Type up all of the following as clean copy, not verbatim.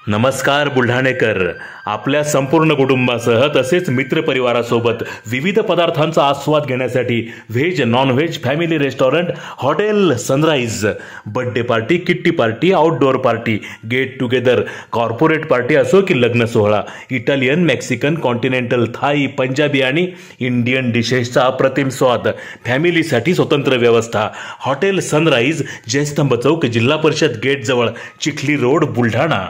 नमस्कार बुलढाणेकर. आपल्या संपूर्ण कुटुंबासह तसेच मित्रपरिवारासोबत विविध पदार्थांचा आस्वाद घेण्यासाठी veg non veg family restaurant hotel Sunrise. Birthday party, kitty party, outdoor party, get together, corporate party असो की लग्न सोहळा, Italian, Mexican, continental, Thai, Punjabi आणि इंडियन डिशेसचा अप्रतिम स्वाद. फॅमिलीसाठी स्वतंत्र व्यवस्था. हॉटेल सनराइज, जयस्तंभ चौक, जिल्हा परिषद गेट जवळ, चिखली रोड, बुलढाणा.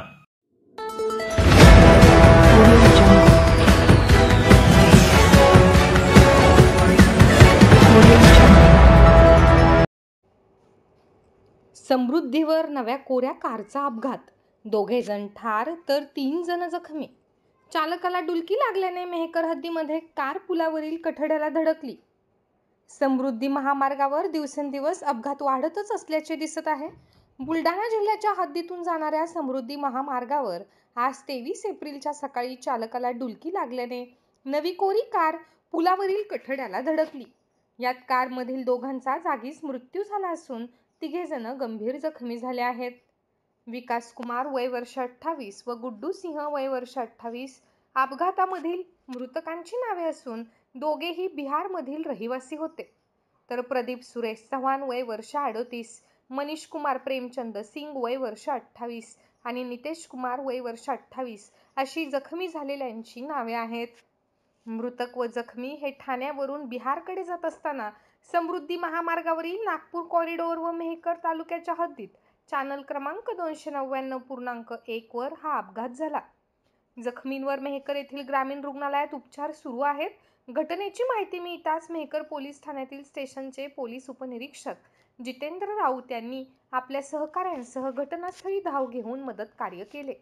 समृद्धीवर नव्या कोऱ्या कारचा अपघात. 2 जण ठार तर 3 जण जखमी. चालकाला डुलकी लागल्याने मेहकर हद्दीमध्ये कार पुलावरील कठड्याला धडकली. समृद्धी महामार्गावर दिवसेंदिवस अपघात वाढतच असल्याचे दिसत आहे. बुलढाणा जिल्ह्याच्या हद्दीतून जाणाऱ्या समृद्धी महामार्गावर आज 23 एप्रिलच्या सकाळी चालकाला डुलकी लागल्याने नवी कोरी कार पुलावरील कठड्याला धडकली. यात कारमधील 2घांचा जागीच मृत्यू झाला असून 3 जण गंभीर जखमी झाले आहेत. विकास कुमार वय वर्ष 28 व गुड्डू सिंह वय वर्ष 28 अपघातामधील मृतकांची नावे असून दोघेही बिहारमधील रहिवासी होते. तर प्रदीप सुरेश चव्हाण वय वर्ष 38, मनीष कुमार प्रेमचंद सिंग वय वर्ष 28 आणि नितेश कुमार वय वर्ष 28 अशी जखमी झालेल्यांची नावे आहेत. मृतक व जखमी हे ठाण्यावरून बिहारकडे जात असताना समृद्धी महामार्गावरील नागपूर कॉरिडोर व मेहकर तालुक्याच्या हद्दीत चॅनल क्रमांक 299.1 वर हा अपघात झाला. जखमींवर मेहकर येथील ग्रामीण रुग्णालयात उपचार सुरू आहेत. घटनेची माहिती मिळताच मेहकर पोलीस ठाण्यातील स्टेशनचे पोलीस उपनिरीक्षक जितेंद्र राऊत यांनी आपल्या सहकाऱ्यांसह घटनास्थळी धाव घेऊन मदत कार्य केले.